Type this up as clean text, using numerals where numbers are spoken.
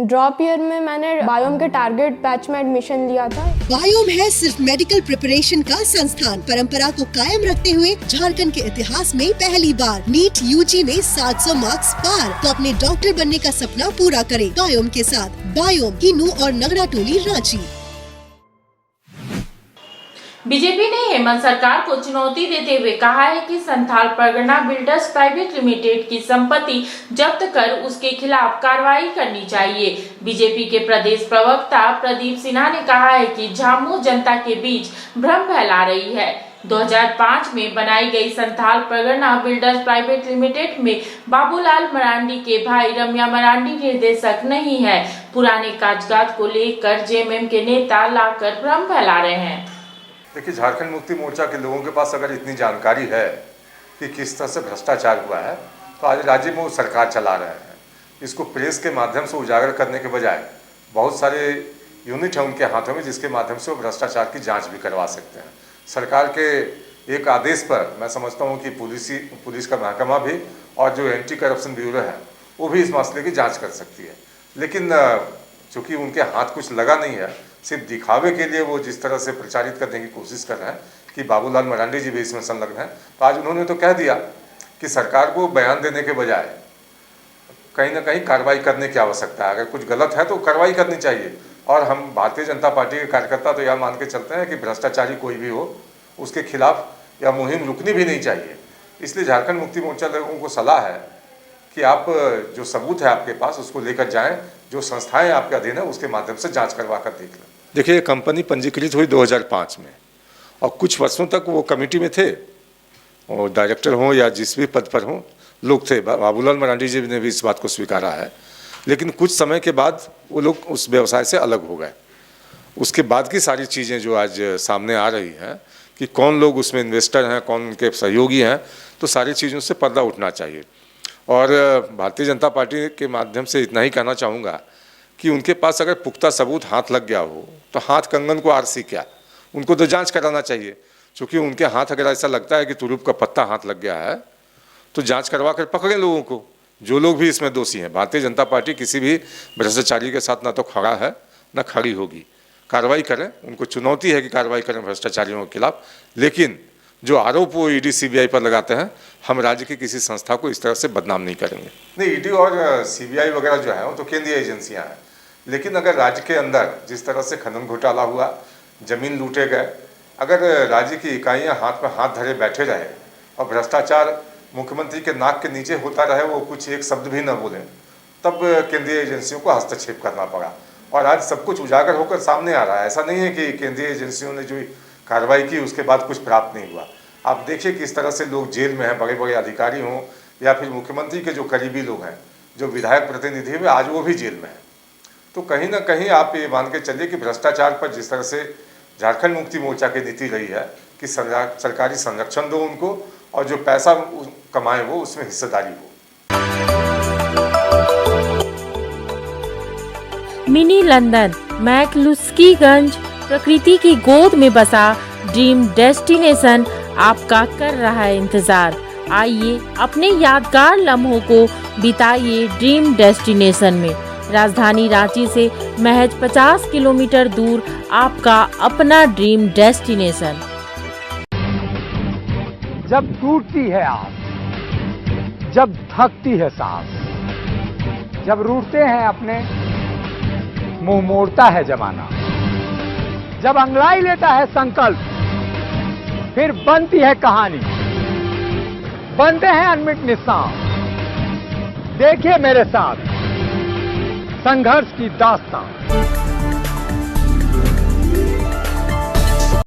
Drop year में मैंने biome के टारगेट बैच में एडमिशन लिया था। बायोम है सिर्फ मेडिकल प्रिपरेशन का संस्थान। परंपरा को कायम रखते हुए झारखंड के इतिहास में पहली बार नीट यूजी में 700 मार्क्स पार। तो अपने डॉक्टर बनने का सपना पूरा करें बायोम के साथ। बायोम किन्नू और नगरा टोली रांची। बीजेपी ने हेमंत सरकार को चुनौती देते हुए कहा है कि Santhal Pargana builders private limited की संपत्ति जब्त कर उसके खिलाफ कार्रवाई करनी चाहिए। बीजेपी के प्रदेश प्रवक्ता प्रदीप सिन्हा ने कहा है कि झामू जनता के बीच भ्रम फैला रही है। 2005 में बनाई गई Santhal Pargana builders private limited में बाबूलाल मरांडी के भाई रम्या मरांडी निर्देशक नहीं है। पुराने कागजात को लेकर जेएमएम के नेता लाकर भ्रम फैला रहे हैं। देखिए, झारखंड मुक्ति मोर्चा के लोगों के पास अगर इतनी जानकारी है कि किस तरह से भ्रष्टाचार हुआ है, तो आज राज्य में वो सरकार चला रहे हैं। इसको प्रेस के माध्यम से उजागर करने के बजाय बहुत सारे यूनिट हैं उनके हाथों में, जिसके माध्यम से वो भ्रष्टाचार की जांच भी करवा सकते हैं। सरकार के एक आदेश पर मैं समझता हूँ कि पुलिस का महकमा भी और जो एंटी करप्शन ब्यूरो है वो भी इस मसले की जाँच कर सकती है। लेकिन चूँकि उनके हाथ कुछ लगा नहीं है, सिर्फ दिखावे के लिए वो जिस तरह से प्रचारित करने की कोशिश कर रहे हैं कि बाबूलाल मरांडी जी भी इसमें संलग्न हैं, तो आज उन्होंने तो कह दिया कि सरकार को बयान देने के बजाय कहीं ना कहीं कार्रवाई करने की आवश्यकता है। अगर कुछ गलत है तो कार्रवाई करनी चाहिए। और हम भारतीय जनता पार्टी के कार्यकर्ता तो यह मान के चलते हैं कि भ्रष्टाचारी कोई भी हो उसके खिलाफ यह मुहिम रुकनी भी नहीं चाहिए। इसलिए झारखंड मुक्ति मोर्चा लोगों को सलाह है कि आप जो सबूत है आपके पास उसको लेकर जाएं, जो संस्थाएं आपके अधीन है उसके माध्यम से जांच करवा कर देख लें। देखिए, ये कंपनी पंजीकृत हुई 2005 में और कुछ वर्षों तक वो कमेटी में थे, और डायरेक्टर हों या जिस भी पद पर हों लोग थे। बाबूलाल मरांडी जी ने भी इस बात को स्वीकारा है। लेकिन कुछ समय के बाद वो लोग उस व्यवसाय से अलग हो गए। उसके बाद की सारी चीज़ें जो आज सामने आ रही हैं कि कौन लोग उसमें इन्वेस्टर हैं, कौन उनके सहयोगी हैं, तो सारी चीज़ों से पर्दा उठना चाहिए। और भारतीय जनता पार्टी के माध्यम से इतना ही कहना चाहूँगा कि उनके पास अगर पुख्ता सबूत हाथ लग गया हो तो हाथ कंगन को आरसी क्या, उनको तो जांच कराना चाहिए। क्योंकि उनके हाथ अगर ऐसा लगता है कि तुरुप का पत्ता हाथ लग गया है तो जांच करवा कर पकड़े लोगों को, जो लोग भी इसमें दोषी हैं। भारतीय जनता पार्टी किसी भी भ्रष्टाचारी के साथ ना तो खड़ा है ना खड़ी होगी। कार्रवाई करें, उनको चुनौती है कि कार्रवाई करें भ्रष्टाचारियों के खिलाफ। लेकिन जो आरोप वो ईडी सीबीआई पर लगाते हैं, हम राज्य की किसी संस्था को इस तरह से बदनाम नहीं करेंगे। नहीं, ईडी और सीबीआई वगैरह जो है वो तो केंद्रीय एजेंसियां हैं। लेकिन अगर राज्य के अंदर जिस तरह से खनन घोटाला हुआ, जमीन लूटे गए, अगर राज्य की इकाइयां हाथ में हाथ धरे बैठे रहे और भ्रष्टाचार मुख्यमंत्री के नाक के नीचे होता रहे, वो कुछ एक शब्द भी न बोले, तब केंद्रीय एजेंसियों को हस्तक्षेप करना पड़ा। और आज सब कुछ उजागर होकर सामने आ रहा है। ऐसा नहीं है कि केंद्रीय एजेंसियों ने जो कार्रवाई की उसके बाद कुछ प्राप्त नहीं हुआ। आप देखिए किस तरह से लोग जेल में हैं, बड़े बड़े अधिकारी हों या फिर मुख्यमंत्री के जो करीबी लोग हैं, जो विधायक प्रतिनिधि हैं, आज वो भी जेल में हैं। तो कहीं ना कहीं आप ये मान के चलिए कि भ्रष्टाचार पर जिस तरह से झारखंड मुक्ति मोर्चा की नीति रही है कि सरकारी संरक्षण दो उनको, और जो पैसा कमाए वो उसमें हिस्सेदारी हो। मिनी लंदन मैक्लुस्कीगंज प्रकृति की गोद में बसा ड्रीम डेस्टिनेशन आपका कर रहा है इंतजार। आइए अपने यादगार लम्हों को बिताइए ड्रीम डेस्टिनेशन में। राजधानी रांची से महज 50 किलोमीटर दूर आपका अपना ड्रीम डेस्टिनेशन। जब टूटती है आस, जब थकती है सांस, जब रूठते हैं अपने, मुंह मोड़ता है जमाना, जब अंगड़ाई लेता है संकल्प, फिर बनती है कहानी, बनते हैं अनमिट निशान। देखिए मेरे साथ संघर्ष की दास्तां।